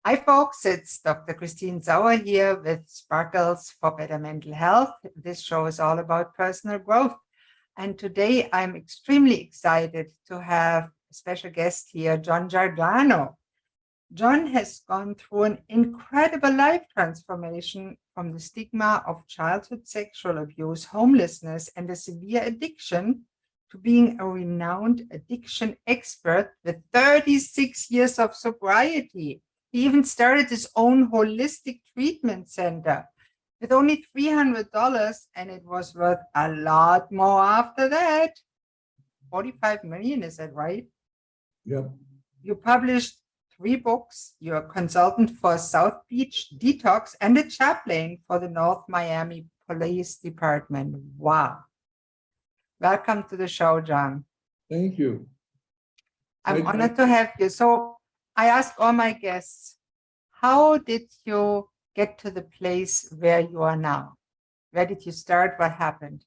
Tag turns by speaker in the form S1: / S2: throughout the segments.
S1: Hi, folks. It's Dr. Christine Sauer here with Sparkles for Better Mental Health. This show is all about personal growth. And today I'm extremely excited to have a special guest here, John Giordano. John has gone through an incredible life transformation from the stigma of childhood sexual abuse, homelessness, and a severe addiction to being a renowned addiction expert with 36 years of sobriety. He even started his own holistic treatment center with only $300, and it was worth a lot more after that. 45 million, is that right?
S2: Yep.
S1: You published 3 books. You're a consultant for South Beach Detox and a chaplain for the North Miami Police Department. Wow. Welcome to the show, John.
S2: Thank you.
S1: I'm honored to have you. So I ask all my guests, how did you get to the place where you are now? Where did you start? What happened?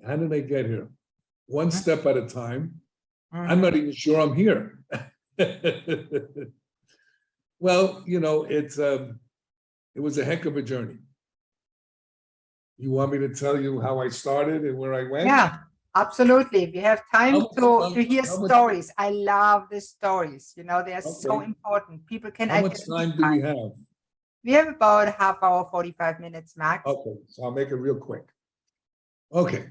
S2: How did I get here? One step at a time.
S1: Mhm.
S2: I'm not even sure I'm here. Well, you know, it was a heck of a journey. You want me to tell you how I started and where I went?
S1: Yeah, absolutely. We have time to hear
S2: how much-
S1: stories. I love the stories. You know, they're so
S2: Okay.
S1: important. People can
S2: How much time do we have?
S1: We have about a half hour, 45 minutes max.
S2: Okay, so I'll make it real quick. Okay.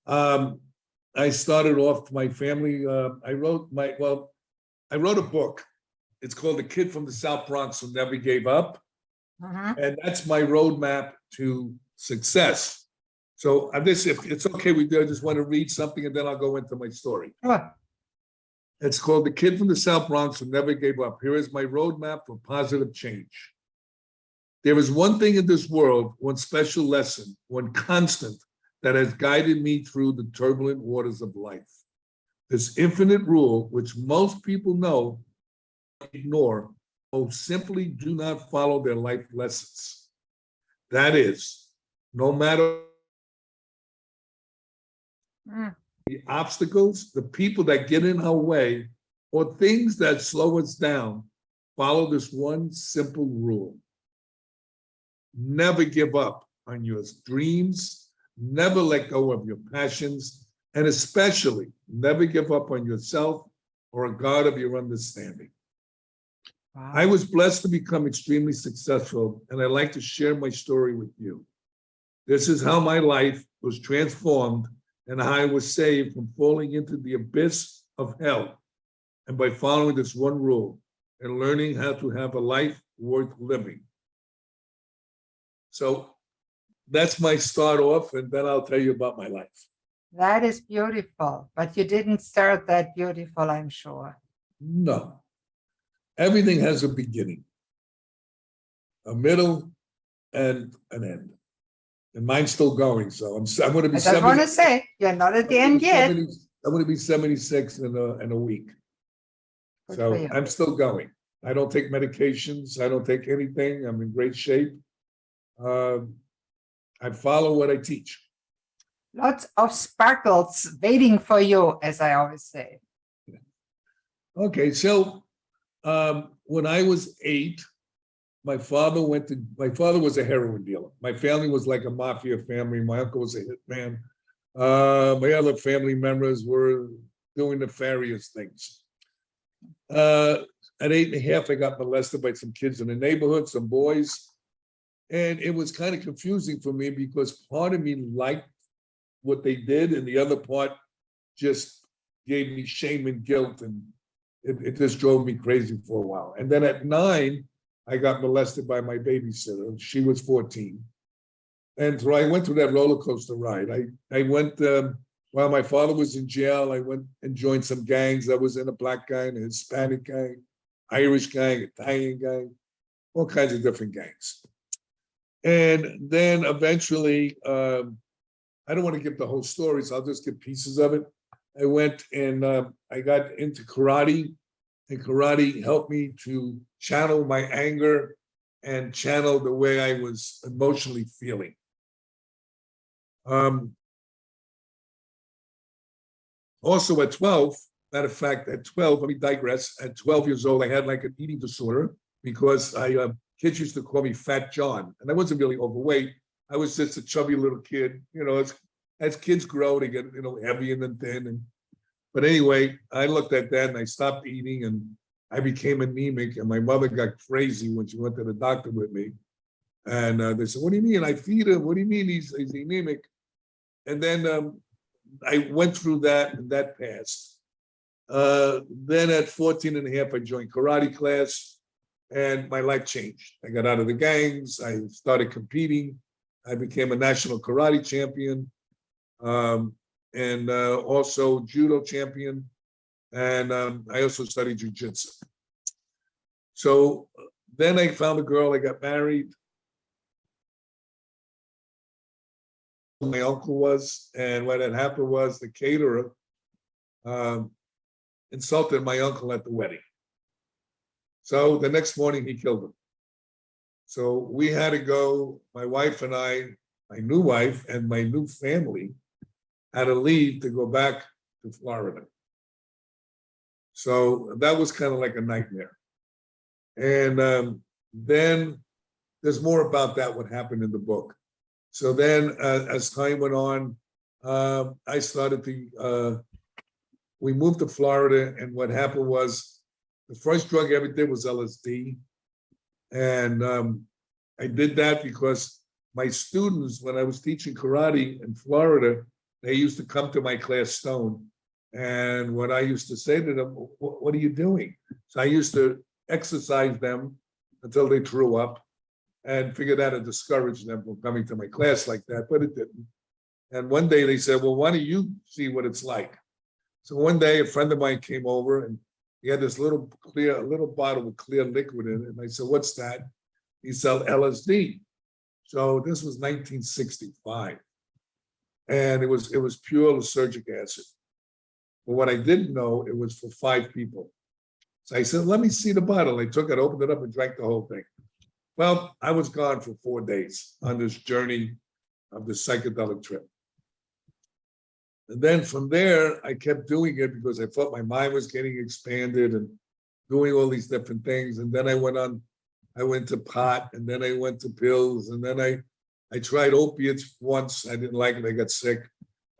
S2: I started off my family. I wrote a book. It's called The Kid from the South Bronx Who Never Gave Up.
S1: Mhm.
S2: And that's my roadmap to success. So if it's okay with you, I just want to read something and then I'll go into my story.
S1: Sure.
S2: It's called The Kid from the South Bronx Who Never Gave Up. Here is my roadmap for positive change. There is one thing in this world, one special lesson, one constant that has guided me through the turbulent waters of life. This infinite rule, which most people know, ignore, or simply do not follow their life lessons. That is, no matter the obstacles, the people that get in our way, or things that slow us down, follow this one simple rule. Never give up on your dreams, never let go of your passions, and especially never give up on yourself or a God of your understanding.
S1: Wow.
S2: I was blessed to become extremely successful, and I'd like to share my story with you. This is how my life was transformed and how I was saved from falling into the abyss of hell, and by following this one rule and learning how to have a life worth living. So that's my start off, and then I'll tell you about my life.
S1: That is beautiful, but you didn't start that beautiful, I'm sure.
S2: No. Everything has a beginning, a middle, and an end. And mine's still going, so I'm going to be
S1: I just want to say, you're not at the end yet.
S2: I'm going to be 76 in a week.
S1: Good for
S2: So
S1: you.
S2: I'm still going. I don't take medications. I don't take anything. I'm in great shape. I follow what I teach.
S1: Lots of sparkles waiting for you, as I always say.
S2: Okay, so when I was 8, my father was a heroin dealer. My family was like a mafia family. My uncle was a hitman. My other family members were doing nefarious things. At 8.5, I got molested by some kids in the neighborhood, some boys. And it was kind of confusing for me because part of me liked what they did and the other part just gave me shame and guilt, and it just drove me crazy for a while. And then at 9, I got molested by my babysitter. She was 14. And so I went through that roller coaster ride. I went, while my father was in jail, I went and joined some gangs. I was in a black gang, a Hispanic gang, Irish gang, Italian gang, all kinds of different gangs. And then eventually, I don't want to give the whole story, so I'll just give pieces of it. I went and I got into karate, and karate helped me to channel my anger and channel the way I was emotionally feeling. Also at 12, matter of fact, at 12, let me digress, at 12 years old, I had like an eating disorder. because kids used to call me Fat John, and I wasn't really overweight. I was just a chubby little kid. As kids grow, they get heavy and then thin. But anyway, I looked at that and I stopped eating, and I became anemic. And my mother got crazy when she went to the doctor with me. And they said, "What do you mean? I feed him. What do you mean he's anemic?" And then I went through that, and that passed. Then at 14 and a half, I joined karate class, and my life changed. I got out of the gangs. I started competing. I became a national karate champion, and also judo champion. And I also studied jujitsu. So then I found a girl, I got married. My uncle was, and what had happened was the caterer insulted my uncle at the wedding. So the next morning he killed him. So we had to go, my wife and I, my new wife and my new family had to leave to go back to Florida. So that was kind of like a nightmare. And then there's more about that, what happened in the book. So then as time went on, I started to, we moved to Florida, and what happened was the first drug I ever did was LSD. And I did that because my students, when I was teaching karate in Florida, they used to come to my class stone. And what I used to say to them, "What are you doing?" So I used to exercise them until they threw up, and figured out to discourage them from coming to my class like that, but it didn't. And one day they said, "Well, why don't you see what it's like?" So one day a friend of mine came over, and he had this little bottle with clear liquid in it. And I said, "What's that?" He said, "LSD." So this was 1965. And it was pure lysergic acid. But what I didn't know, it was for 5 people. So I said, "Let me see the bottle." I took it, opened it up, and drank the whole thing. Well, I was gone for 4 days on this journey of the psychedelic trip. And then from there, I kept doing it because I thought my mind was getting expanded and doing all these different things. And then I went to pot, and then I went to pills, and then I tried opiates once. I didn't like it. I got sick.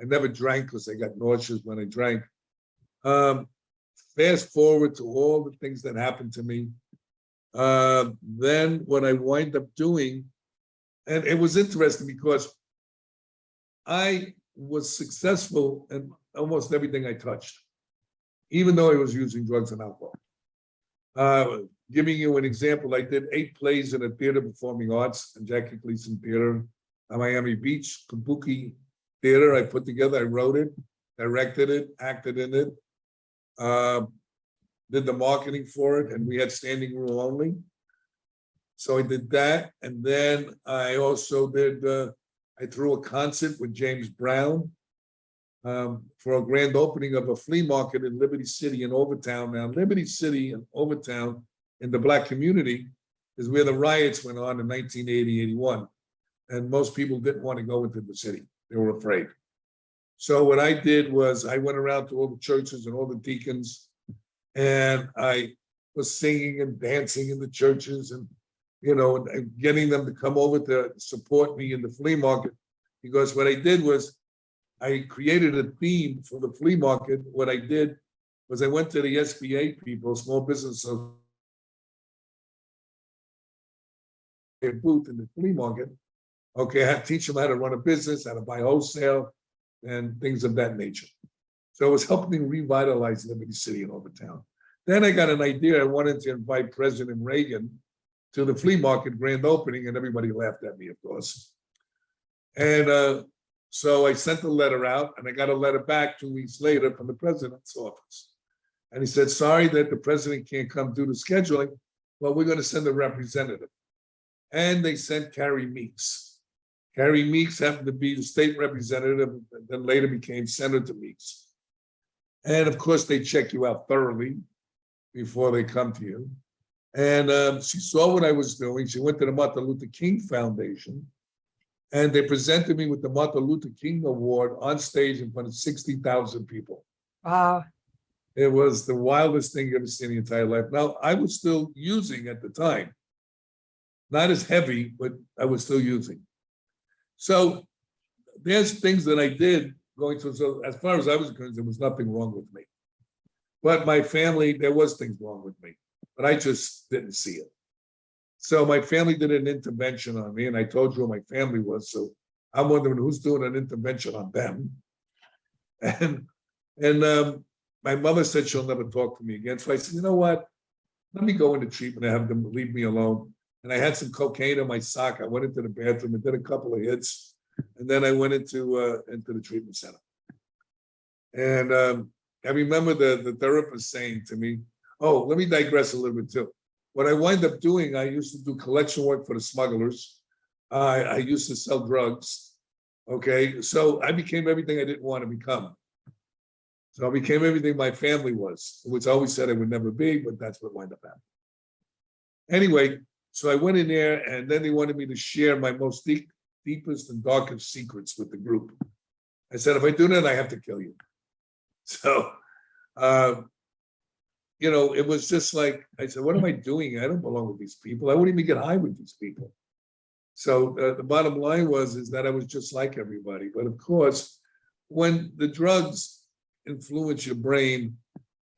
S2: I never drank because I got nauseous when I drank. Fast forward to all the things that happened to me. Then what I wind up doing, and it was interesting because I was successful in almost everything I touched, even though I was using drugs and alcohol. Giving you an example, I did 8 plays in a theater performing arts and Jackie Gleason Theater on Miami Beach, Kabuki Theater. I put together, I wrote it, directed it, acted in it, did the marketing for it, and we had standing room only. So I did that. And then I also did, I threw a concert with James Brown for a grand opening of a flea market in Liberty City in Overtown. Now, Liberty City and Overtown in the Black community is where the riots went on in 1980, 81. And most people didn't want to go into the city. They were afraid. So what I did was I went around to all the churches and all the deacons, and I was singing and dancing in the churches, and and getting them to come over to support me in the flea market. Because what I did was I created a theme for the flea market. What I did was I went to the SBA people, small business booth in the flea market. Okay, I had to teach them how to run a business, how to buy wholesale, and things of that nature. So it was helping revitalize Liberty City and Overtown. Then I got an idea. I wanted to invite President Reagan to the flea market grand opening, and everybody laughed at me, of course. And so I sent a letter out, and I got a letter back 2 weeks later from the president's office. And he said, "Sorry that the president can't come due to scheduling, but we're going to send a representative." And they sent Carrie Meeks. Carrie Meeks happened to be the state representative, and then later became Senator Meeks. And of course, they check you out thoroughly before they come to you. And she saw what I was doing. She went to the Martin Luther King Foundation, and they presented me with the Martin Luther King Award on stage in front of 60,000 people.
S1: Wow.
S2: It was the wildest thing you ever seen in your entire life. Now, I was still using at the time. Not as heavy, but I was still using. So there's things that I did going through. So as far as I was concerned, there was nothing wrong with me. But my family, there was things wrong with me, but I just didn't see it. So my family did an intervention on me, and I told you who my family was. So I'm wondering who's doing an intervention on them. And my mother said she'll never talk to me again. So I said, you know what? Let me go into treatment and have them leave me alone. And I had some cocaine in my sock. I went into the bathroom and did a couple of hits, and then I went into the treatment center. And I remember the therapist saying to me, "Oh, let me digress a little bit too. What I wind up doing, I used to do collection work for the smugglers. I used to sell drugs. Okay, so I became everything I didn't want to become. So I became everything my family was, which I always said I would never be, but that's what wound up happening. Anyway, so I went in there, and then they wanted me to share my most deepest and darkest secrets with the group. I said, if I do that, I have to kill you. So, it was just like, I said, what am I doing? I don't belong with these people. I wouldn't even get high with these people. So the bottom line is that I was just like everybody. But of course, when the drugs influence your brain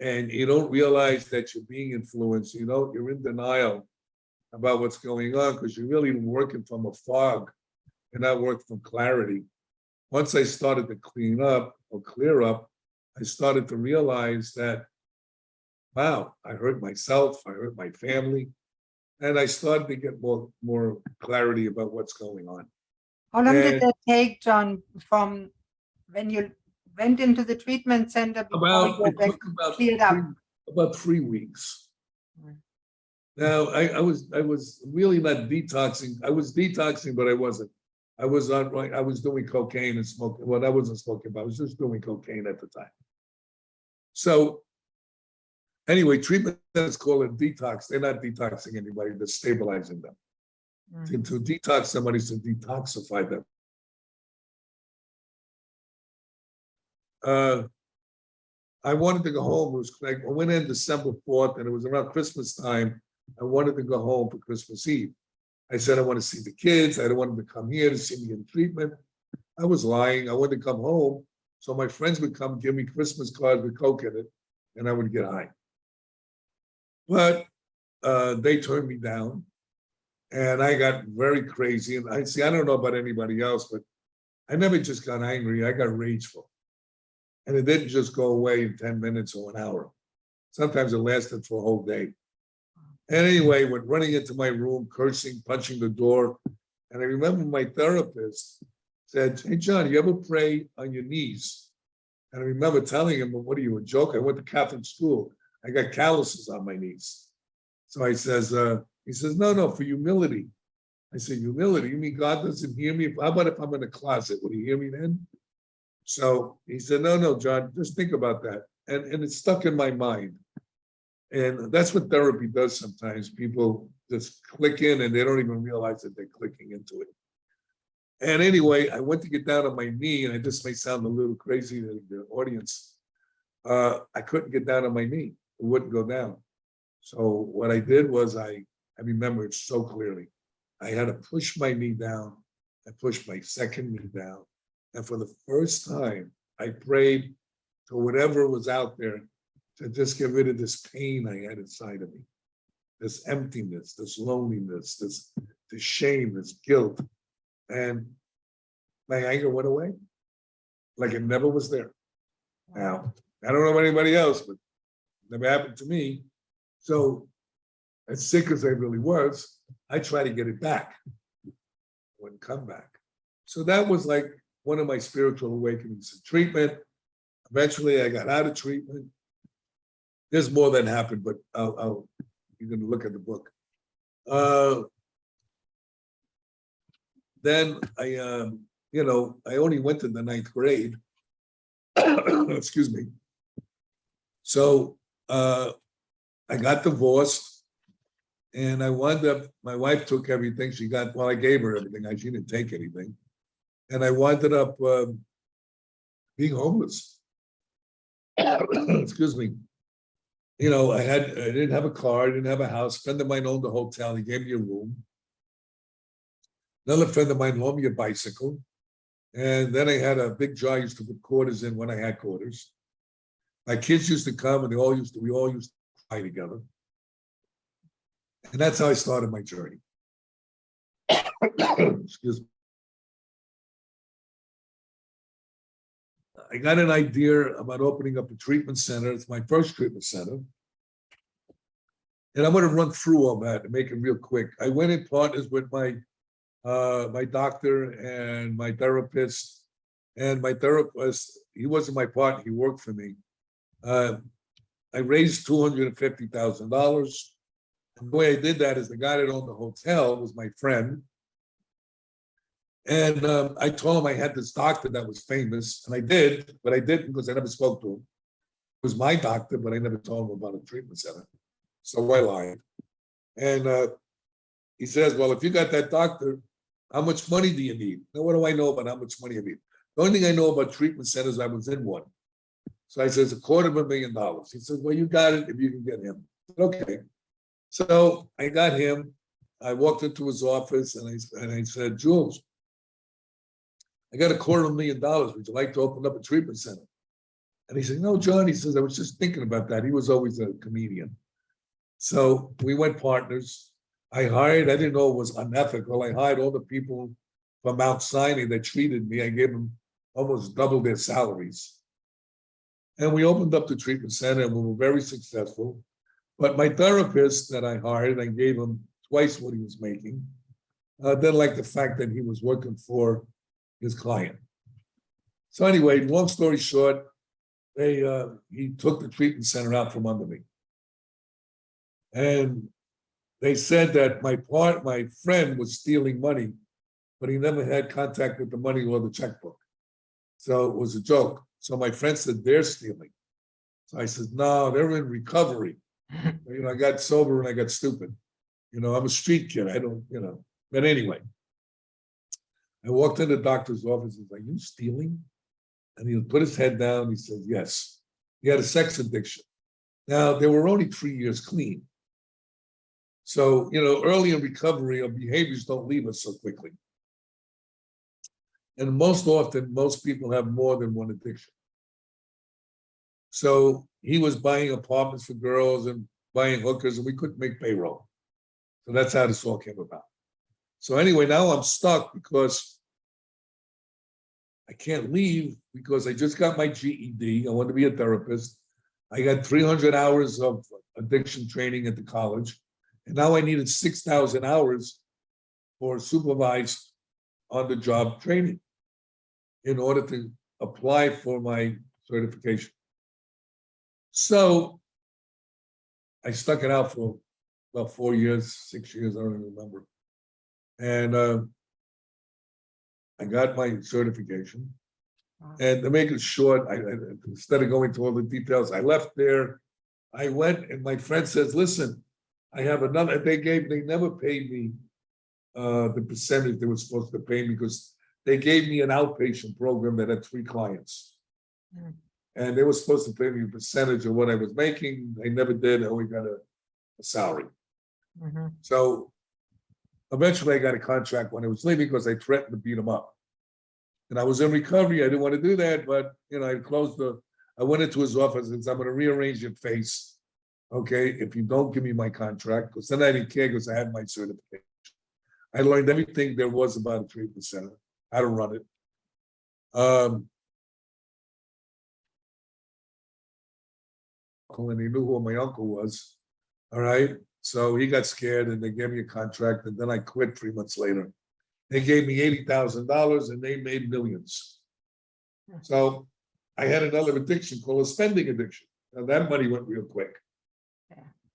S2: and you don't realize that you're being influenced, you're in denial about what's going on because you're really working from a fog and not working from clarity. Once I started to clear up, I started to realize that, wow, I hurt myself, I hurt my family, and I started to get more clarity about what's going on.
S1: How long did that take, John, from when you went into the treatment center before you were cleared up?
S2: About 3 weeks. Now, I was really not detoxing. I was detoxing, but I wasn't. I was doing cocaine and smoking. Well, I wasn't smoking, but I was just doing cocaine at the time. So anyway, treatment is called a detox. They're not detoxing anybody, they're stabilizing them. To detox somebody is to detoxify them. I wanted to go home. It was like I went in December 4th, and it was around Christmas time. I wanted to go home for Christmas Eve. I said I want to see the kids. I don't want them to come here to see me in treatment. I was lying. I wanted to come home, so my friends would come give me Christmas cards with Coke in it, and I would get high. But they turned me down, and I got very crazy. And I don't know about anybody else, but I never just got angry. I got rageful. And it didn't just go away in 10 minutes or an hour. Sometimes it lasted for a whole day. And anyway, went running into my room, cursing, punching the door. And I remember my therapist said, "Hey, John, you ever pray on your knees?" And I remember telling him, "Well, what are you, a joke? I went to Catholic school. I got calluses on my knees." So he says, no, for humility. I said, humility? You mean God doesn't hear me? How about if I'm in a closet? Would he hear me then? So he said, no, John, just think about that. And it stuck in my mind. And that's what therapy does sometimes. People just click in and they don't even realize that they're clicking into it. And anyway, I went to get down on my knee, and this may sound a little crazy to the audience. I couldn't get down on my knee. It wouldn't go down. So what I did was I remember it so clearly. I had to push my knee down. I pushed my second knee down. And for the first time, I prayed to whatever was out there to just get rid of this pain I had inside of me, this emptiness, this loneliness, this shame, this guilt. And my anger went away like it never was there. Now, I don't know about anybody else, but it never happened to me. So as sick as I really was, I tried to get it back. It wouldn't come back. So that was like one of my spiritual awakenings in treatment. Eventually, I got out of treatment. There's more that happened, but you're going to look at the book. Then I only went to the 9th grade. Excuse me. So I got divorced, and I wound up, my wife took everything she got. Well, I gave her everything. She didn't take anything. And I wound up being homeless. Excuse me. I didn't have a car, I didn't have a house. A friend of mine owned a hotel. He gave me a room. Another friend of mine loaned me a bicycle. And then I had a big jar I used to put quarters in when I had quarters. My kids used to come and we all used to cry together. And that's how I started my journey. Excuse me. I got an idea about opening up a treatment center. It's my first treatment center. And I'm going to run through all that and make it real quick. I went in partners with my doctor and my therapist. And my therapist, he wasn't my partner, he worked for me. I raised $250,000. And the way I did that is the guy that owned the hotel was my friend. And I told him I had this doctor that was famous, and I did, but I didn't because I never spoke to him. It was my doctor, but I never told him about a treatment center. So I lied. And he says, well, if you got that doctor, how much money do you need? Now, what do I know about how much money I need? The only thing I know about treatment centers, I was in one. So I says, $250,000. He says, well, you got it if you can get him. Okay. So I got him. I walked into his office and I said, Jules, I got $250,000. Would you like to open up a treatment center? And he said, no, John, he says, I was just thinking about that. He was always a comedian. So we went partners. I didn't know it was unethical. I hired all the people from Mount Sinai that treated me. I gave them almost double their salaries. And we opened up the treatment center and we were very successful. But my therapist that I hired, I gave him twice what he was making. Didn't like the fact that he was working for his client. So anyway, long story short, he took the treatment center out from under me. And they said that my friend was stealing money, but he never had contact with the money or the checkbook. So it was a joke. So my friend said, they're stealing. So I said, no, they're in recovery. I got sober and I got stupid. I'm a street kid. I don't, but anyway. I walked in the doctor's office. He's like, you stealing? And he put his head down. He said, yes. He had a sex addiction. Now, they were only 3 years clean. So, early in recovery, our behaviors don't leave us so quickly. And most often, most people have more than one addiction. So he was buying apartments for girls and buying hookers, and we couldn't make payroll. So that's how this all came about. So anyway, now I'm stuck because I can't leave because I just got my GED. I want to be a therapist. I got 300 hours of addiction training at the college. And now I needed 6,000 hours for supervised on-the-job training in order to apply for my certification. So I stuck it out for about 4 years, 6 years, I don't even remember. And I got my certification. And to make it short, instead of going to all the details, I left there. I went and my friend says, listen, I have another, they never paid me the percentage they were supposed to pay me because they gave me an outpatient program that had 3 clients. And they were supposed to pay me a percentage of what I was making. They never did. I only got a salary. So eventually I got a contract when I was leaving because I threatened to beat them up. And I was in recovery. I didn't want to do that, but I went into his office and said, I'm going to rearrange your face. Okay, if you don't give me my contract, because then I didn't care because I had my certification. I learned everything there was about a treatment center, how to run it. And he knew who my uncle was. All right. So he got scared and they gave me a contract. And then I quit 3 months later. They gave me $80,000 and they made millions. So I had another addiction called a spending addiction. And that money went real quick.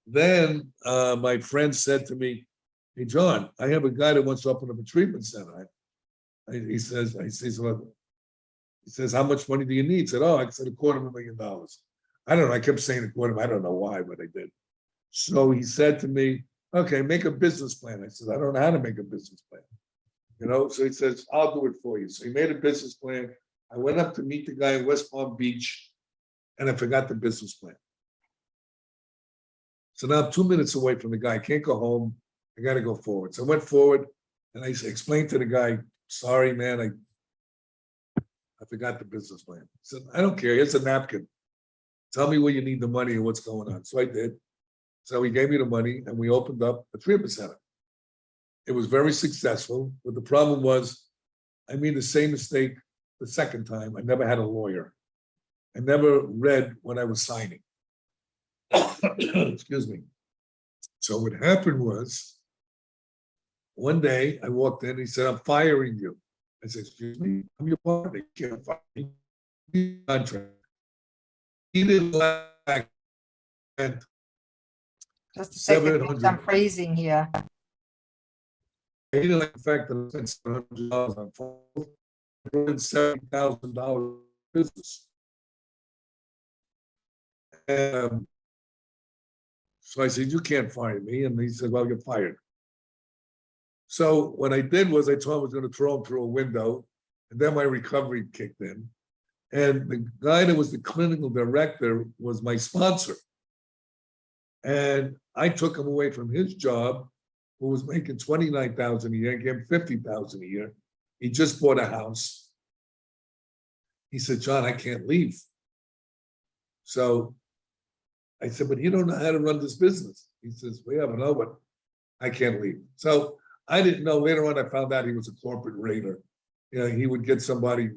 S2: Then my friend said to me, hey, John, I have a guy that wants to open up a treatment center. He says, how much money do you need? He said, I said $250,000. I don't know. I kept saying a quarter. I don't know why, but I did. So he said to me, okay, make a business plan. I said, I don't know how to make a business plan. So he says, I'll do it for you. So he made a business plan. I went up to meet the guy in West Palm Beach and I forgot the business plan. So now I'm 2 minutes away from the guy. I can't go home. I got to go forward. So I went forward and I explained to the guy, sorry, man, I forgot the business plan. He said, I don't care. Here's a napkin. Tell me where you need the money and what's going on. So I did. So he gave me the money and we opened up a treatment center. It was very successful, but the problem was I made the same mistake the second time. I never had a lawyer. I never read what I was signing. Excuse me. So what happened was, one day I walked in, he said, I'm firing you. I said, excuse me, I'm your partner, you can't fire me. Contract. He didn't like and
S1: Just a second, some
S2: 700.
S1: phrasing here.
S2: He didn't like the fact that I spent $700 on phone, $70,000 business. So I said, you can't fire me. And he said, well, you're fired. So what I did was I told him I was going to throw him through a window. And then my recovery kicked in. And the guy that was the clinical director was my sponsor. And I took him away from his job, who was making $29,000 a year, gave him $50,000 a year. He just bought a house. He said, John, I can't leave. So I said, but you don't know how to run this business. He says, well, yeah, but no, but I can't leave. So I didn't know. Later on, I found out he was a corporate raider. You know, he would get somebody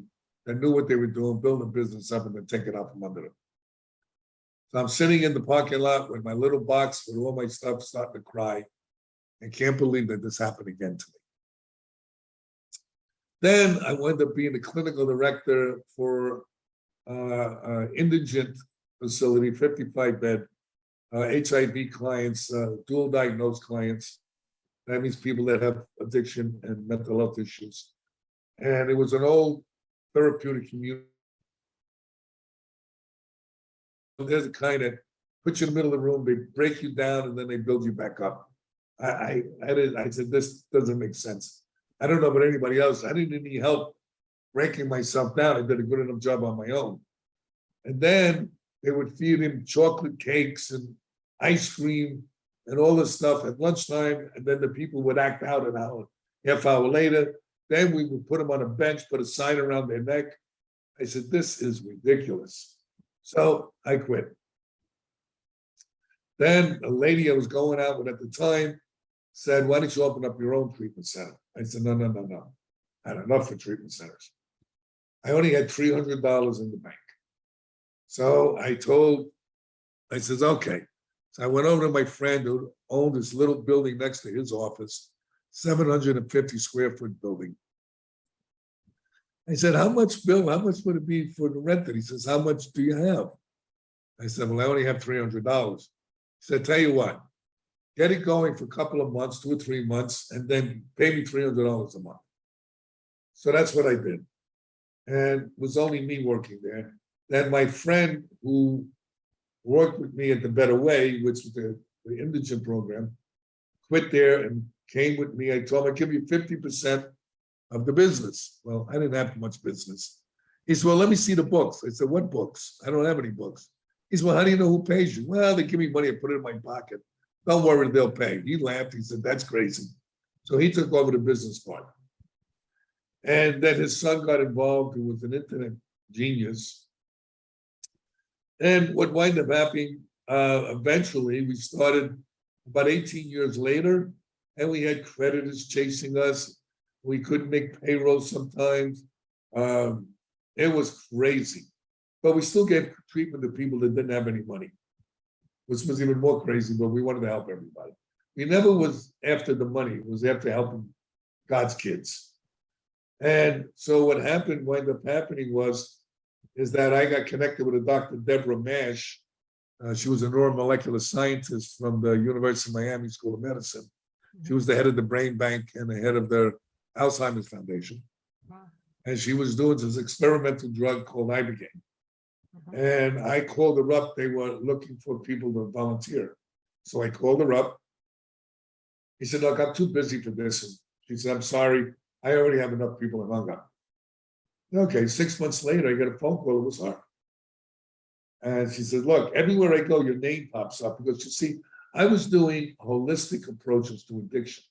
S2: that knew what they were doing, build a business up, and then take it out from under them. So I'm sitting in the parking lot with my little box with all my stuff, starting to cry. I can't believe that this happened again to me. Then I wound up being the clinical director for indigent facility, 55-bed, HIV clients, dual diagnosed clients. That means people that have addiction and mental health issues. And it was an old therapeutic community. There's a kind that puts you in the middle of the room, they break you down, and then they build you back up. I said, this doesn't make sense. I don't know about anybody else. I didn't need help breaking myself down. I did a good enough job on my own. And then they would feed him chocolate cakes and ice cream and all this stuff at lunchtime. And then the people would act out an hour, half hour later. Then we would put them on a bench, put a sign around their neck. I said, this is ridiculous. So I quit. Then a lady I was going out with at the time said, why don't you open up your own treatment center? I said, no. I had enough for treatment centers. I only had $300 in the bank. So I said, okay. So I went over to my friend who owned this little building next to his office, 750 square foot building. I said, how much, Bill? How much would it be for the rent? He says, how much do you have? I said, well, I only have $300. He said, tell you what, get it going for a couple of months, 2 or 3 months, and then pay me $300 a month. So that's what I did. And it was only me working there. Then my friend who worked with me at the Better Way, which was the indigent program, quit there and came with me. I told him I'd give you 50% of the business. Well, I didn't have much business. He said, well, let me see the books. I said, what books? I don't have any books. He said, well, how do you know who pays you? Well, they give me money, I put it in my pocket. Don't worry, they'll pay. He laughed. He said, that's crazy. So he took over the business part. And then his son got involved, who was an internet genius. And what wound up happening, eventually, we started about 18 years later, and we had creditors chasing us. We couldn't make payroll sometimes. It was crazy. But we still gave treatment to people that didn't have any money, which was even more crazy, but we wanted to help everybody. We never was after the money, it was after helping God's kids. And so what wound up happening is that I got connected with a Dr. Deborah Mash. She was a neuromolecular scientist from the University of Miami School of Medicine. She was the head of the brain bank and the head of their Alzheimer's Foundation. And she was doing this experimental drug called Ibogaine. And I called her up. They were looking for people to volunteer. So I called her up. He said, look, I'm too busy for this. And she said, I'm sorry. I already have enough people in hung up. Okay, 6 months later, I get a phone call. It was her. And she said, look, everywhere I go, your name pops up. Because you see, I was doing holistic approaches to addiction.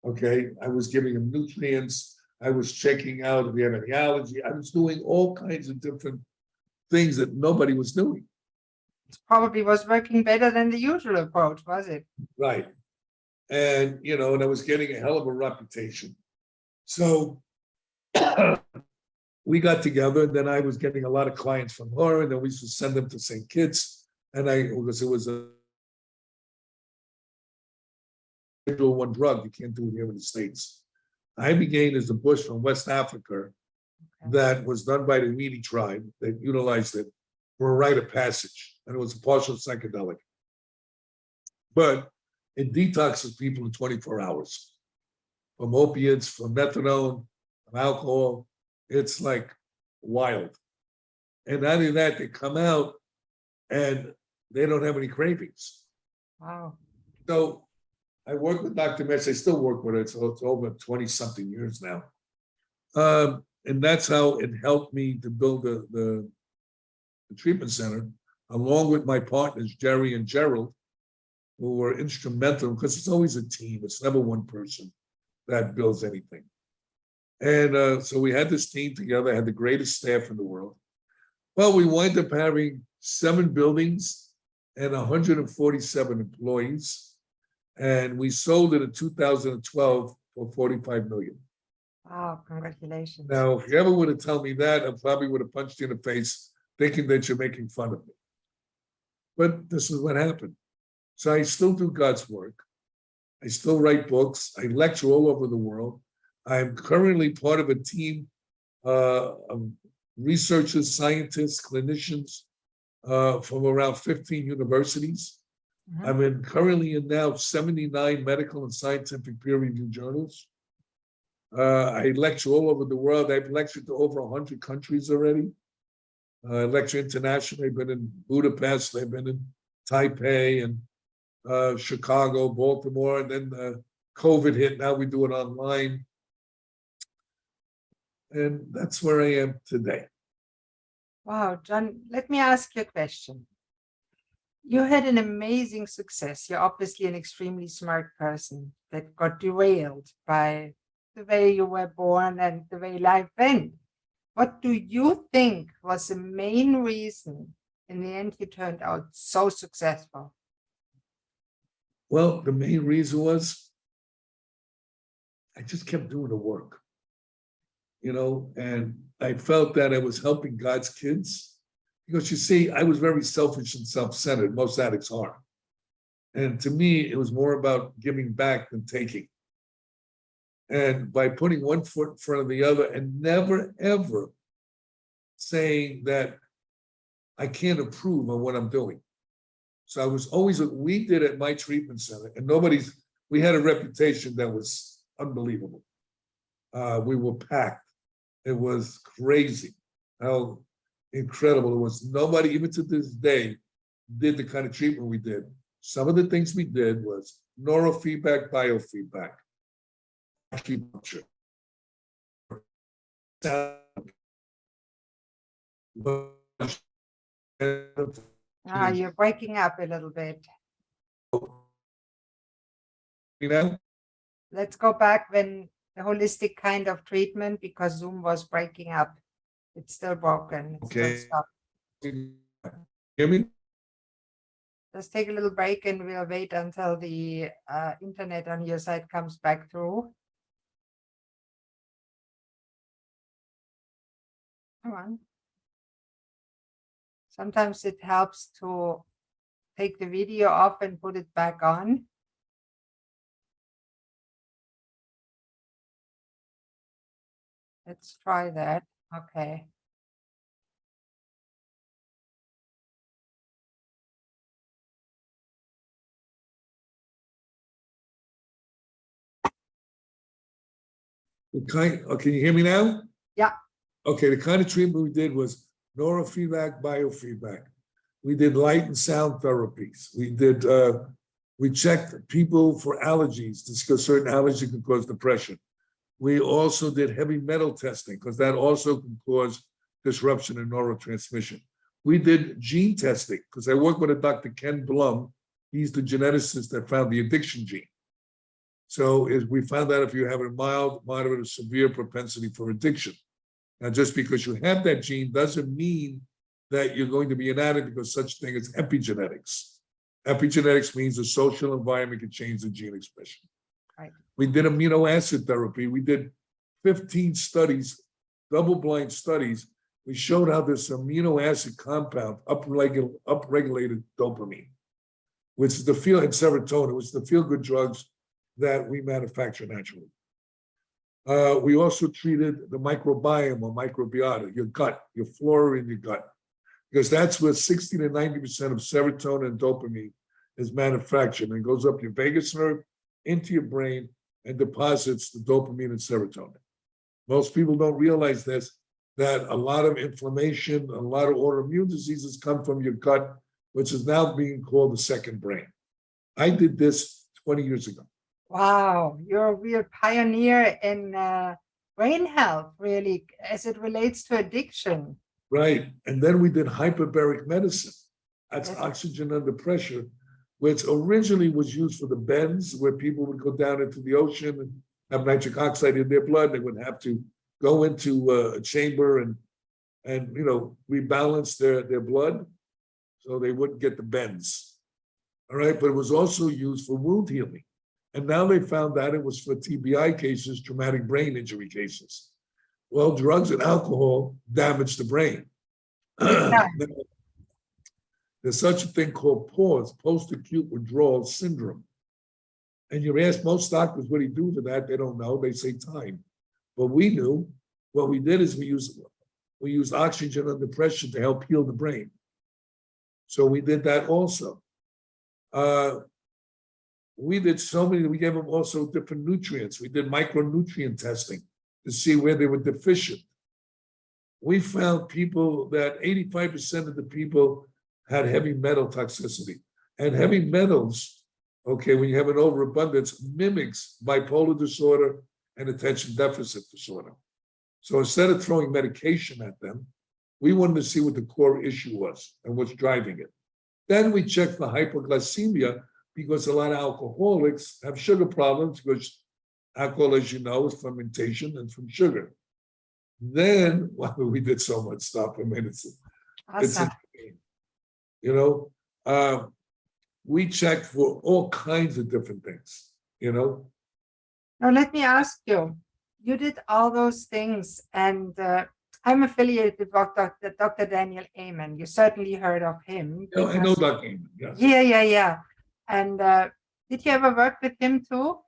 S2: Okay, I was giving them nutrients. I was checking out if they have any allergy. I was doing all kinds of different things that nobody was doing.
S1: It probably was working better than the usual approach, was it?
S2: Right. And, and I was getting a hell of a reputation. So we got together, and then I was getting a lot of clients from her, and then we used to send them to St. Kitts. And because it was a Schedule I drug, you can't do it here in the States. Ibogaine is a bush from West Africa that was done by the Weedy tribe. They utilized it for a rite of passage, and it was a partial psychedelic. But it detoxes people in 24 hours from opiates, from methadone, from alcohol. It's like wild. And not only that, they come out and they don't have any cravings.
S1: Wow.
S2: So I work with Dr. Metz. I still work with her. So it's over 20-something years now. And that's how it helped me to build the treatment center, along with my partners, Jerry and Gerald, who were instrumental, because it's always a team. It's never one person that builds anything. And so we had this team together, had the greatest staff in the world. Well, we wind up having 7 buildings and 147 employees. And we sold it in 2012 for $45 million.
S1: Wow, congratulations.
S2: Now, if you ever would have told me that, I probably would have punched you in the face thinking that you're making fun of me. But this is what happened. So I still do God's work. I still write books. I lecture all over the world. I'm currently part of a team of researchers, scientists, clinicians from around 15 universities.
S1: Mhm.
S2: I'm currently in now 79 medical and scientific peer-reviewed journals. I lecture all over the world. I've lectured to over 100 countries already. I lecture internationally. I've been in Budapest. I've been in Taipei and Chicago, Baltimore, and then COVID hit. Now we do it online. And that's where I am today.
S1: Wow, John, let me ask you a question. You had an amazing success. You're obviously an extremely smart person that got derailed by the way you were born and the way life went. What do you think was the main reason in the end you turned out so successful?
S2: Well, the main reason was I just kept doing the work, and I felt that I was helping God's kids. Because you see, I was very selfish and self-centered. Most addicts are. And to me, it was more about giving back than taking. And by putting one foot in front of the other and never, ever saying that I can't improve on what I'm doing. So I was always, we did at my treatment center, and we had a reputation that was unbelievable. We were packed. It was crazy. How incredible it was. Nobody, even to this day, did the kind of treatment we did. Some of the things we did was neurofeedback, biofeedback, acupuncture.
S1: You're breaking up a little bit. Let's go back when the holistic kind of treatment, because Zoom was breaking up. It's still broken. It's
S2: Okay.
S1: still stopped.
S2: Hear me?
S1: Let's take a little break and we'll wait until the internet on your side comes back through. Come on. Sometimes it helps to take the video off and put it back on. Let's try that. Okay.
S2: Can you hear me now?
S1: Yeah.
S2: Okay, the kind of treatment we did was neurofeedback, biofeedback. We did light and sound therapies. We checked people for allergies, because certain allergies can cause depression. We also did heavy metal testing, because that also can cause disruption in neurotransmission. We did gene testing, because I work with a Dr. Ken Blum. he's the geneticist that found the addiction gene. So we found out if you have a mild, moderate, or severe propensity for addiction. Now, just because you have that gene doesn't mean that you're going to be an addict, because such thing as epigenetics. Epigenetics means the social environment can change the gene expression.
S1: Right.
S2: We did amino acid therapy. We did 15 studies, double-blind studies. We showed how this amino acid compound upregulated dopamine, which is the feel, and serotonin, which is the feel-good drugs that we manufacture naturally. We also treated the microbiome or microbiota, your gut, your flora in your gut, because that's where 60 to 90% of serotonin and dopamine is manufactured, and it goes up your vagus nerve into your brain and deposits the dopamine and serotonin. Most people don't realize this, that a lot of inflammation, a lot of autoimmune diseases come from your gut, which is now being called the second brain. I did this 20 years ago.
S1: Wow, you're a real pioneer in brain health, really, as it relates to addiction.
S2: Right. And then we did hyperbaric medicine. That's
S1: Yes.
S2: oxygen under pressure, which originally was used for the bends, where people would go down into the ocean and have nitric oxide in their blood. They would have to go into a chamber and rebalance their blood so they wouldn't get the bends. All right. But it was also used for wound healing. And now they found out it was for TBI cases, traumatic brain injury cases. Well, drugs and alcohol damage the brain.
S1: Yeah.
S2: There's such a thing called PAWS, post-acute withdrawal syndrome. And you ask most doctors what do you do for that, they don't know, they say time. But we knew. What we did is we used oxygen under pressure to help heal the brain. So we did that also. We did so many, we gave them also different nutrients. We did micronutrient testing to see where they were deficient. We found people that 85% of the people had heavy metal toxicity. And heavy metals, okay, when you have an overabundance, mimics bipolar disorder and attention deficit disorder. So instead of throwing medication at them, we wanted to see what the core issue was and what's driving it. Then we checked for hypoglycemia, because a lot of alcoholics have sugar problems, because alcohol, as you know, is fermentation and from sugar. Then, well, we did so much stuff. I mean, it's
S1: Awesome.
S2: We checked for all kinds of different things,
S1: Now, let me ask you, you did all those things, and I'm affiliated with Dr. Daniel Amen. You certainly heard of him.
S2: I know Dr. Amen, yes.
S1: Yeah. And did you ever work with him too?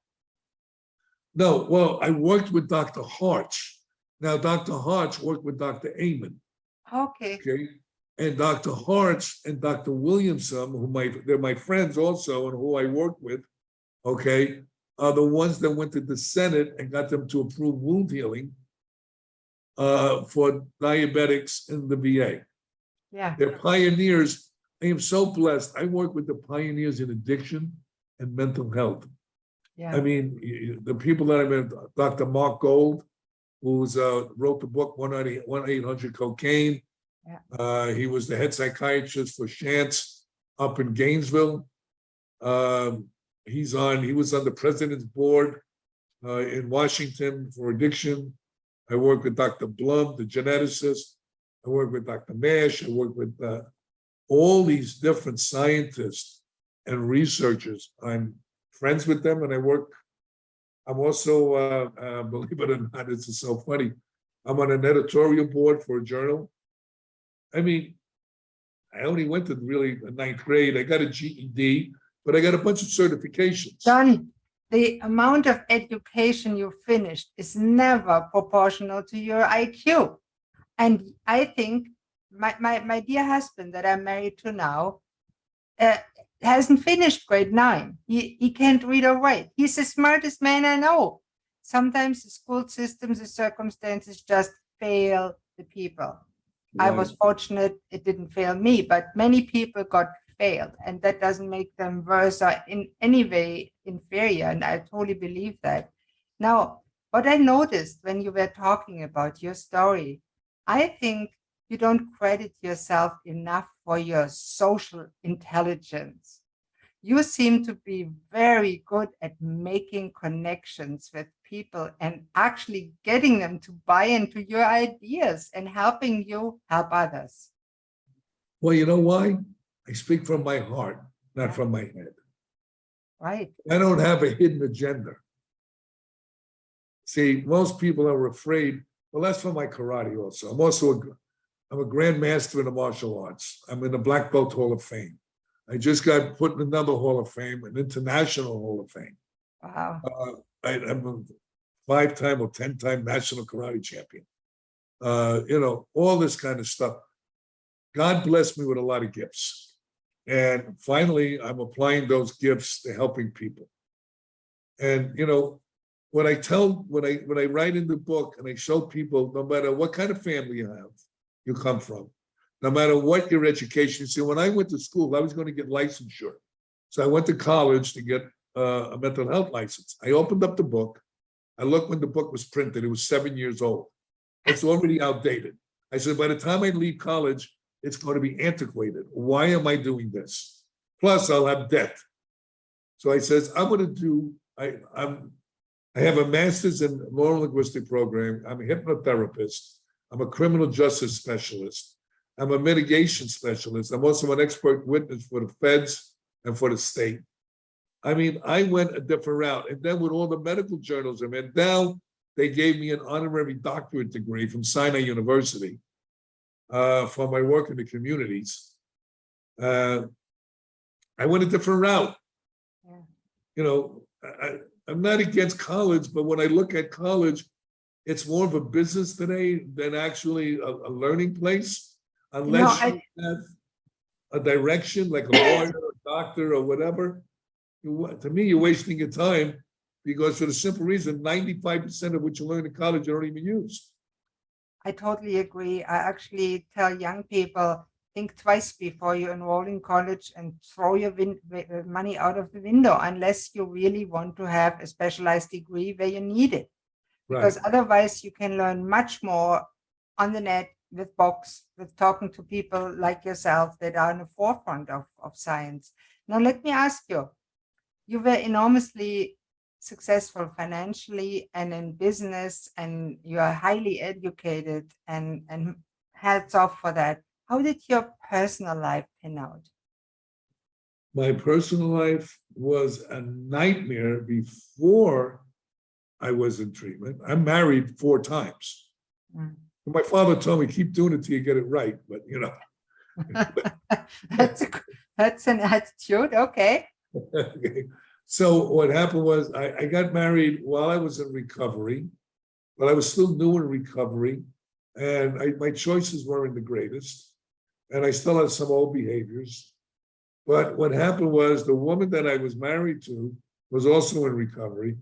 S2: No, well, I worked with Dr. Harch. Now, Dr. Harch worked with Dr. Amen.
S1: Okay.
S2: And Dr. Harch and Dr. Williamson, they're my friends also, and who I work with, are the ones that went to the Senate and got them to approve wound healing for diabetics in the VA.
S1: Yeah.
S2: They're pioneers. I am so blessed. I work with the pioneers in addiction and mental health.
S1: Yeah.
S2: I mean, the people that I met, Dr. Mark Gold, who wrote the book 1-800-Cocaine.
S1: Yeah.
S2: He was the head psychiatrist for Shantz up in Gainesville. He was on the president's board in Washington for addiction. I work with Dr. Blum, the geneticist. I work with Dr. Mash. I work with all these different scientists and researchers. I'm friends with them, and I'm also, believe it or not, this is so funny, I'm on an editorial board for a journal. I mean, I only went to really the 9th grade. I got a GED, but I got a bunch of certifications.
S1: John, the amount of education you finished is never proportional to your IQ. And I think my dear husband that I'm married to now hasn't finished grade 9. He can't read or write. He's the smartest man I know. Sometimes the school systems, the circumstances just fail the people. I was fortunate it didn't fail me, but many people got failed, and that doesn't make them worse or in any way inferior, and I totally believe that. Now, what I noticed when you were talking about your story, I think you don't credit yourself enough for your social intelligence. You seem to be very good at making connections with people and actually getting them to buy into your ideas and helping you help others.
S2: Well, you know why? I speak from my heart, not from my head.
S1: Right.
S2: I don't have a hidden agenda. See, most people are afraid. Well, that's from my karate also. I'm a grandmaster in the martial arts. I'm in the Black Belt Hall of Fame. I just got put in another Hall of Fame, an international Hall of Fame.
S1: Wow.
S2: I'm a 5-time or 10-time national karate champion. All this kind of stuff. God blessed me with a lot of gifts. And finally, I'm applying those gifts to helping people. And, when I write in the book and I show people, no matter what kind of family you come from, no matter what your education. See, when I went to school, I was going to get licensure. So I went to college to get a mental health license. I opened up the book. I looked when the book was printed. It was 7 years old. It's already outdated. I said, by the time I leave college, it's going to be antiquated. Why am I doing this? Plus, I'll have debt. So I says, I'm going to do, I have a master's in moral linguistic program. I'm a hypnotherapist. I'm a criminal justice specialist. I'm a mitigation specialist. I'm also an expert witness for the feds and for the state. I mean, I went a different route. And then with all the medical journals, now they gave me an honorary doctorate degree from Sinai University for my work in the communities. I went a different route. Yeah. I'm not against college, but when I look at college, it's more of a business today than actually a learning place. Unless you have a direction like a lawyer, a doctor, or whatever. To me, you're wasting your time because for the simple reason, 95% of what you learn in college you don't even use.
S1: I totally agree. I actually tell young people, think twice before you enroll in college and throw your money out of the window unless you really want to have a specialized degree where you need it. Because otherwise you can learn much more on the net with books, with talking to people like yourself that are in the forefront of science. Now, let me ask you, you were enormously successful financially and in business, and you are highly educated and hats off for that. How did your personal life pan out?
S2: My personal life was a nightmare before I was in treatment. I'm married 4 times. Mm. My father told me, keep doing it till you get it right, but
S1: that's an attitude, okay.
S2: Okay. So what happened was I got married while I was in recovery, but I was still new in recovery, and my choices weren't the greatest, and I still had some old behaviors. But what happened was the woman that I was married to was also in recovery,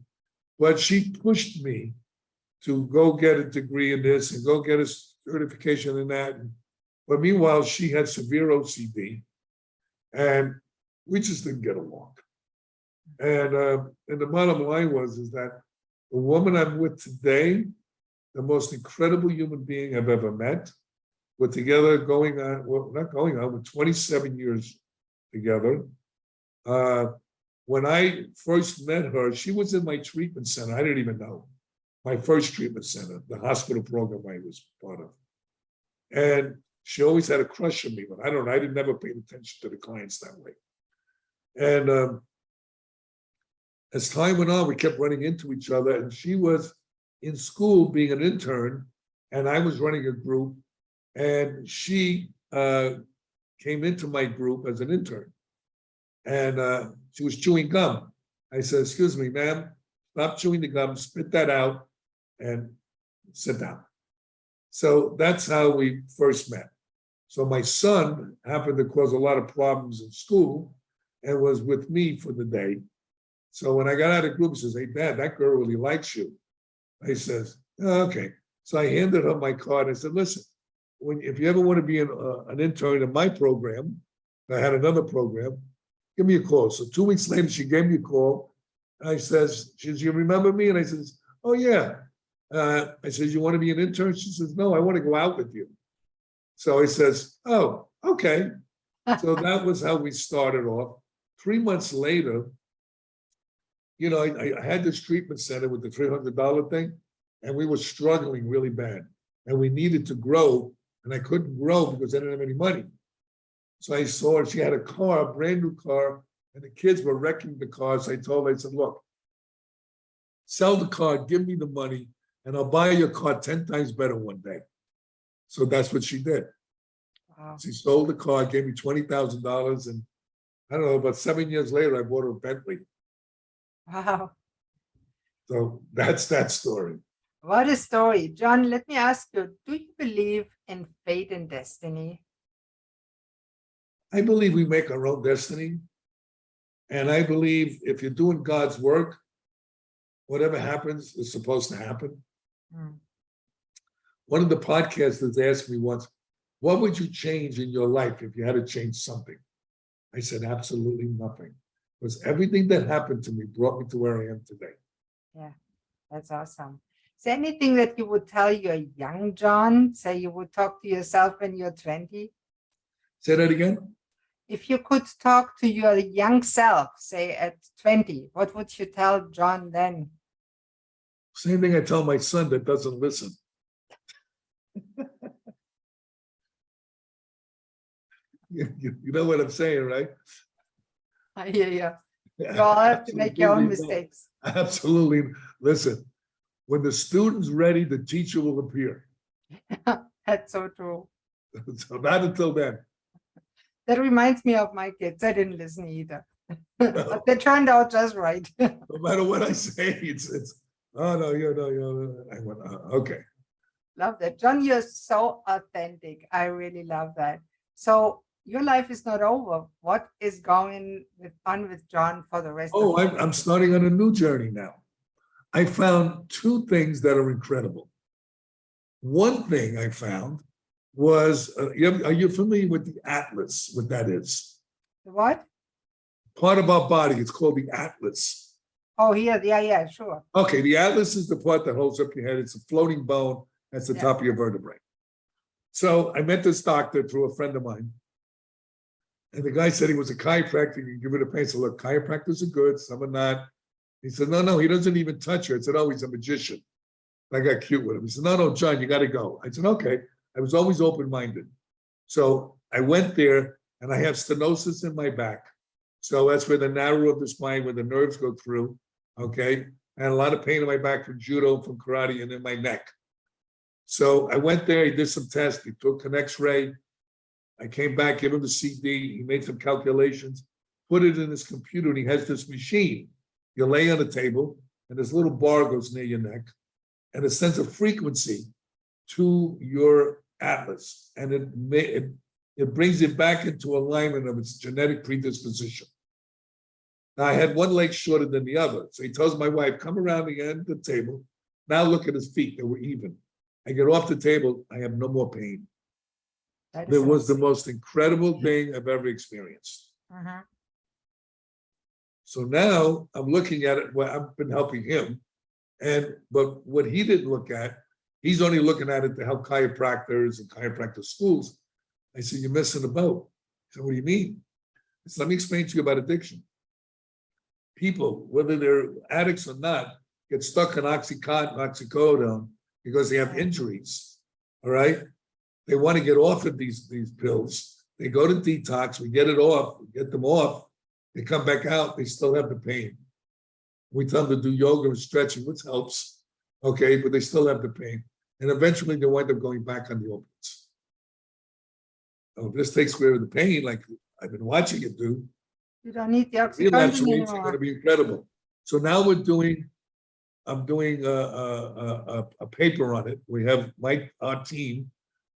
S2: but she pushed me to go get a degree in this and go get a certification in that. But meanwhile, she had severe OCD, and we just didn't get along. And the bottom line is that the woman I'm with today, the most incredible human being I've ever met. We're together we're 27 years together. When I first met her, she was in my treatment center. I didn't even know. My first treatment center, the hospital program I was part of. And she always had a crush on me, but I don't know. I never paid attention to the clients that way. And as time went on, we kept running into each other, and she was in school being an intern, and I was running a group, and she came into my group as an intern, and she was chewing gum. I said, excuse me, ma'am, stop chewing the gum, spit that out, and sit down. So that's how we first met. So my son happened to cause a lot of problems in school and was with me for the day. So when I got out of group, he says, hey, Dad, that girl really likes you. I says, oh, okay. So I handed her my card. I said, listen, if you ever want to be an intern in my program, I had another program, give me a call. So 2 weeks later, she gave me a call. And I says, she says, you remember me? And I says, oh, yeah. I says, you want to be an intern? She says, no, I want to go out with you. So he says, oh, okay. So that was how we started off. 3 months later, I had this treatment center with the $300 thing, and we were struggling really bad. And we needed to grow, and I couldn't grow because I didn't have any money. So I saw her, she had a car, a brand new car, and the kids were wrecking the car. So I told her, I said, look, sell the car, give me the money, and I'll buy your car 10 times better one day. So that's what she did.
S1: Wow.
S2: She sold the car, gave me $20,000, and I don't know, about 7 years later, I bought her a Bentley.
S1: Wow.
S2: So that's that story.
S1: What a story. John, let me ask you, do you believe in fate and destiny?
S2: I believe we make our own destiny. And I believe if you're doing God's work, whatever happens is supposed to happen.
S1: Hmm.
S2: One of the podcasters asked me once, what would you change in your life if you had to change something? I said, absolutely nothing. Because everything that happened to me brought me to where I am today.
S1: Yeah, that's awesome. Is there anything that you would tell your young John? Say you would talk to yourself when you're 20?
S2: Say that again?
S1: If you could talk to your young self, say at 20, what would you tell John then?
S2: Same thing I tell my son that doesn't listen. You know what I'm saying, right?
S1: I hear you. You all have to make your own mistakes.
S2: Absolutely. Listen, when the student's ready, the teacher will appear.
S1: That's so true.
S2: So not until then.
S1: That reminds me of my kids. I didn't listen either.
S2: No.
S1: But they turned out just right.
S2: No matter what I say, it's oh no, I went, okay.
S1: Love that. John, you're so authentic. I really love that. So your life is not over. What is going on with John for the rest
S2: Oh,
S1: of
S2: I'm starting on a new journey now. I found two things that are incredible. One thing I found was, are you familiar with the atlas, what that is?
S1: What?
S2: Part of our body, it's called the atlas.
S1: Oh, here. Yeah, sure.
S2: Okay, the atlas is the part that holds up your head. It's a floating bone. That's the
S1: Yeah.
S2: top of your vertebrae. So I met this doctor through a friend of mine. And the guy said he was a chiropractor. You can give it a pain. I said, look, chiropractors are good. Some are not. He said, no, he doesn't even touch her. I said, oh, he's a magician. I got cute with him. He said, no, John, you got to go. I said, okay. I was always open-minded. So I went there and I have stenosis in my back. So that's where the narrow of the spine, where the nerves go through. Okay. I had a lot of pain in my back from judo, from karate, and in my neck. So I went there, he did some tests, he took an x-ray. I came back, gave him the CD, he made some calculations, put it in his computer, and he has this machine. You lay on the table, and this little bar goes near your neck, and it sends a frequency to your atlas, and it brings it back into alignment of its genetic predisposition. Now, I had one leg shorter than the other, so he tells my wife, come around the end of the table, now look at his feet, they were even. I get off the table, I have no more pain. It was the most incredible thing I've ever experienced.
S1: Uh-huh.
S2: So now I'm looking at it, well, I've been helping him. But what he didn't look at, he's only looking at it to help chiropractors and chiropractor schools. I said, you're missing the boat. He said, what do you mean? I said, let me explain to you about addiction. People, whether they're addicts or not, get stuck on Oxycontin, oxycodone, because they have injuries, all right? They want to get off of these pills. They go to detox, we get it off, we get them off. They come back out, they still have the pain. We tell them to do yoga and stretching, which helps, okay? But they still have the pain. And eventually they wind up going back on the opiates. So this takes care of the pain, like I've been watching it do.
S1: You don't need the
S2: Relapse
S1: oxycontin
S2: rates are going to
S1: anymore.
S2: be incredible. So now I'm doing a paper on it. We have our team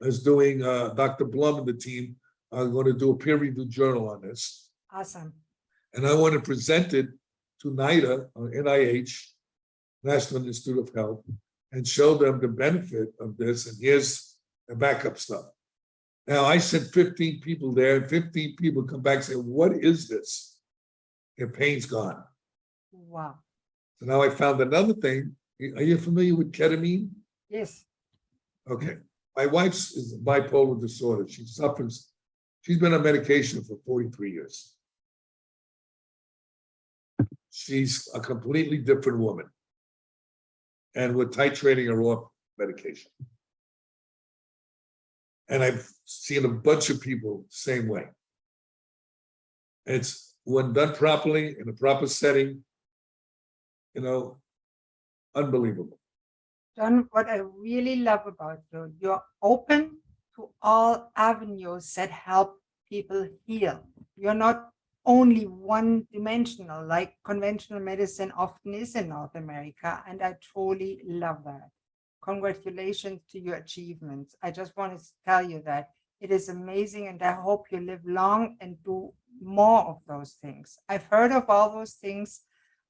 S2: is doing, Dr. Blum and the team are going to do a peer-reviewed journal on this.
S1: Awesome.
S2: And I want to present it to NIDA, NIH, National Institute of Health, and show them the benefit of this. And here's the backup stuff. Now, I sent 15 people there, and 15 people come back and say, what is this? Their pain's gone.
S1: Wow.
S2: So now I found another thing. Are you familiar with ketamine?
S1: Yes.
S2: Okay. My wife's is bipolar disorder. She suffers. She's been on medication for 43 years. she's a completely different woman. And we're titrating her off medication. And I've seen a bunch of people same way. It's when done properly in a proper setting, unbelievable.
S1: John, what I really love about you, you're open to all avenues that help people heal. You're not only one-dimensional, like conventional medicine often is in North America, and I truly love that. Congratulations to your achievements. I just wanted to tell you that it is amazing, and I hope you live long and do more of those things. I've heard of all those things,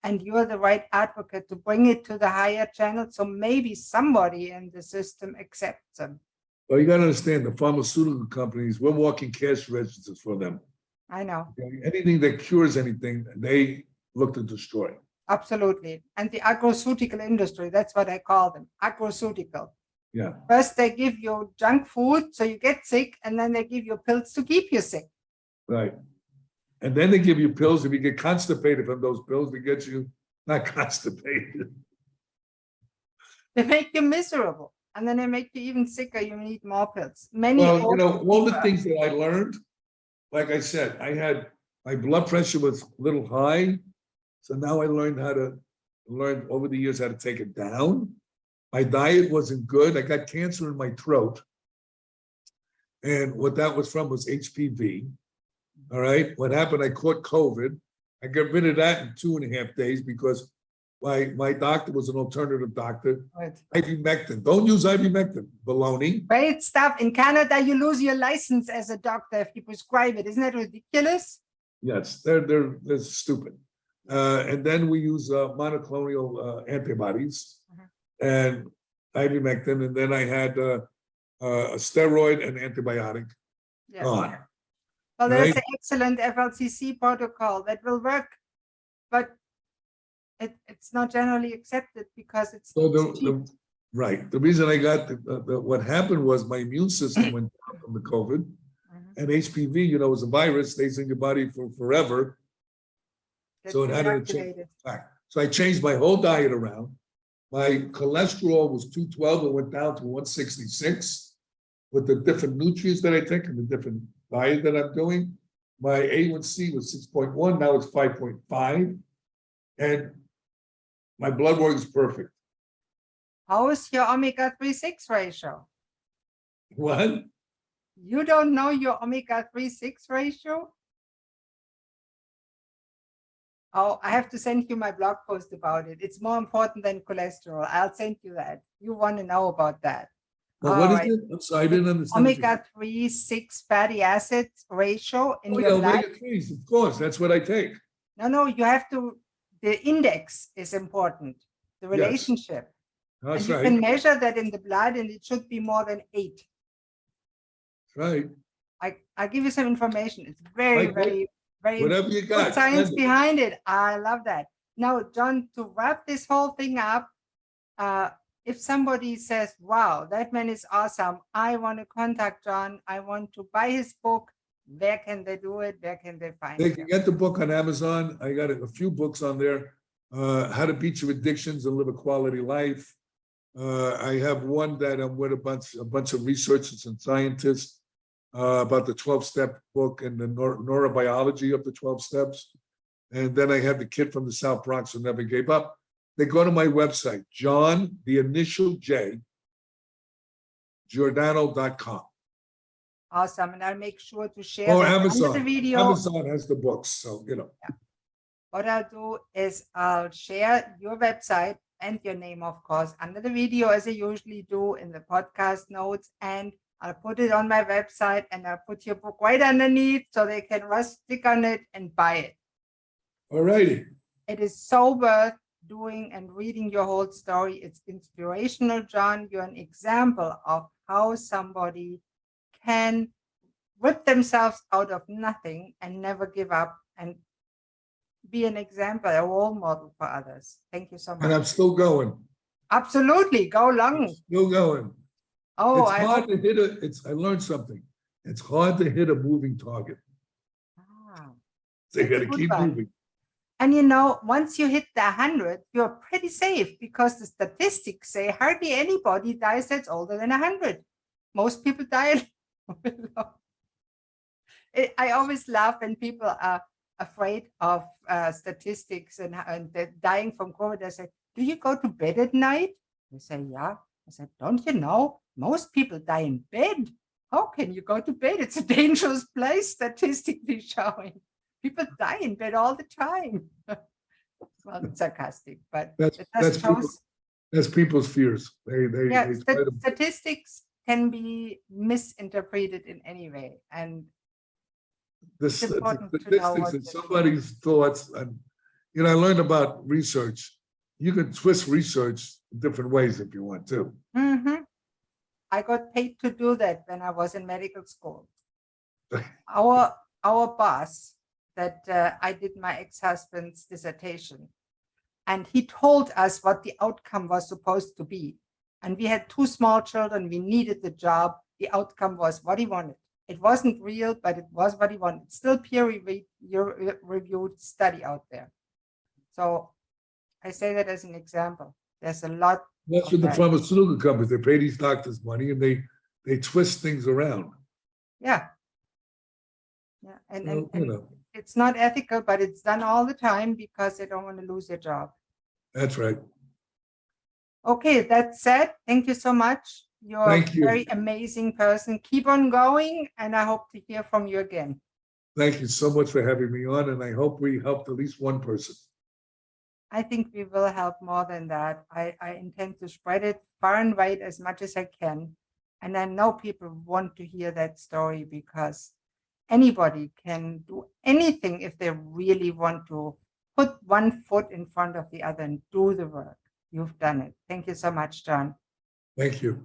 S1: and you're the right advocate to bring it to the higher channel, so maybe somebody in the system accepts them.
S2: Well, you got to understand, the pharmaceutical companies, we're walking cash registers for them.
S1: I know.
S2: Anything that cures anything, they look to destroy.
S1: Absolutely. And the agroceutical industry, that's what I call them, agroceutical.
S2: Yeah.
S1: First, they give you junk food, so you get sick, and then they give you pills to keep you sick.
S2: Right. And then they give you pills. If you get constipated from those pills, they get you not constipated.
S1: They make you miserable, and then they make you even sicker. You need more pills.
S2: All the things that I learned, like I said, my blood pressure was a little high. So now I learned over the years how to take it down. My diet wasn't good. I got cancer in my throat. And what that was from was HPV. All right. What happened? I caught COVID. I got rid of that in 2.5 days because my doctor was an alternative doctor.
S1: Right.
S2: Ivermectin. Don't use ivermectin. Baloney.
S1: Great stuff. In Canada, you lose your license as a doctor if you prescribe it. Isn't that ridiculous?
S2: Yes, they're stupid. And then we use monoclonal antibodies and ivermectin, and then I had a steroid and antibiotic.
S1: Yes.
S2: On.
S1: Well, there's
S2: Right.
S1: an excellent FLCC protocol that will work, but it's not generally accepted because it's cheap.
S2: Right. The reason I got what happened was my immune system went down from the COVID, and HPV, is a virus, stays in your body for forever. So it had to change. So I changed my whole diet around. My cholesterol was 212, it went down to 166 with the different nutrients that I take and the different diet that I'm doing. My A1C was 6.1, now it's 5.5. And my blood work is perfect.
S1: How is your omega-3/6 ratio?
S2: What?
S1: You don't know your omega-3/6 ratio? Oh, I have to send you my blog post about it. It's more important than cholesterol. I'll send you that. You want to know about that.
S2: Well, what is it? I'm sorry, I didn't understand.
S1: Omega-3/6 fatty acids ratio in your blood.
S2: Omega-3s, of course, that's what I take.
S1: No, you have to, the index is important, the relationship.
S2: That's
S1: and you
S2: right.
S1: can measure that in the blood, and it should be more than 8.
S2: Right.
S1: I'll give you some information. It's very
S2: whatever you got.
S1: Good science behind it. I love that. Now, John, to wrap this whole thing up, if somebody says, wow, that man is awesome, I want to contact John, I want to buy his book, where can they do it? Where can they find it?
S2: They can get the book on Amazon. I got a few books on there. How to Beat Your Addictions and Live a Quality Life. I have one that I'm with a bunch of researchers and scientists about the 12-step book and the neurobiology of the 12 steps. And then I have the kid from the South Bronx who never gave up. They go to my website, John, the initial J, Giordano.com.
S1: Awesome. And I'll make sure to share
S2: Amazon.
S1: under the video.
S2: Amazon has the books, so,
S1: Yeah. What I'll do is I'll share your website and your name, of course, under the video, as I usually do in the podcast notes. And I'll put it on my website, and I'll put your book right underneath so they can click on it and buy it.
S2: All righty.
S1: It is so worth doing and reading your whole story. It's inspirational, John. You're an example of how somebody can whip themselves out of nothing and never give up and be an example, a role model for others. Thank you so much.
S2: And I'm still going.
S1: Absolutely. Go long.
S2: Still going.
S1: Oh,
S2: it's hard to hit I learned something. It's hard to hit a moving target.
S1: Ah,
S2: So you got to keep moving.
S1: And once you hit the 100, you're pretty safe because the statistics say hardly anybody dies that's older than 100. Most people die. I always laugh when people are afraid of statistics and they're dying from COVID. I say, do you go to bed at night? They say, yeah. I said, don't you know? Most people die in bed. How can you go to bed? It's a dangerous place, statistically showing. People die in bed all the time. Well, it's sarcastic, but
S2: that's people's fears.
S1: Yeah,
S2: they try to,
S1: statistics can be misinterpreted in any way, and
S2: the
S1: it's important to know
S2: statistics
S1: what
S2: and somebody's thoughts. And I learned about research. You can twist research different ways if you want to.
S1: Mhm. I got paid to do that when I was in medical school. Our boss that I did my ex-husband's dissertation, and he told us what the outcome was supposed to be. And we had 2 small children. We needed the job. The outcome was what he wanted. It wasn't real, but it was what he wanted. Still peer-reviewed study out there. So I say that as an example. There's a lot.
S2: That's what the pharmaceutical companies, they pay these doctors money and they twist things around.
S1: Yeah. Yeah.
S2: So,
S1: and it's not ethical, but it's done all the time because they don't want to lose their job.
S2: That's right.
S1: Okay, that said, thank you so much. You're a very amazing person. Keep on going, and I hope to hear from you again.
S2: Thank you so much for having me on, and I hope we helped at least one person.
S1: I think we will help more than that. I intend to spread it far and wide as much as I can. And I know people want to hear that story because anybody can do anything if they really want to put one foot in front of the other and do the work. You've done it. Thank you so much, John.
S2: Thank you.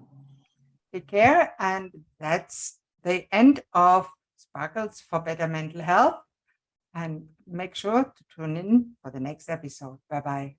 S1: Take care. And that's the end of Sparkles for Better Mental Health. And make sure to tune in for the next episode. Bye-bye.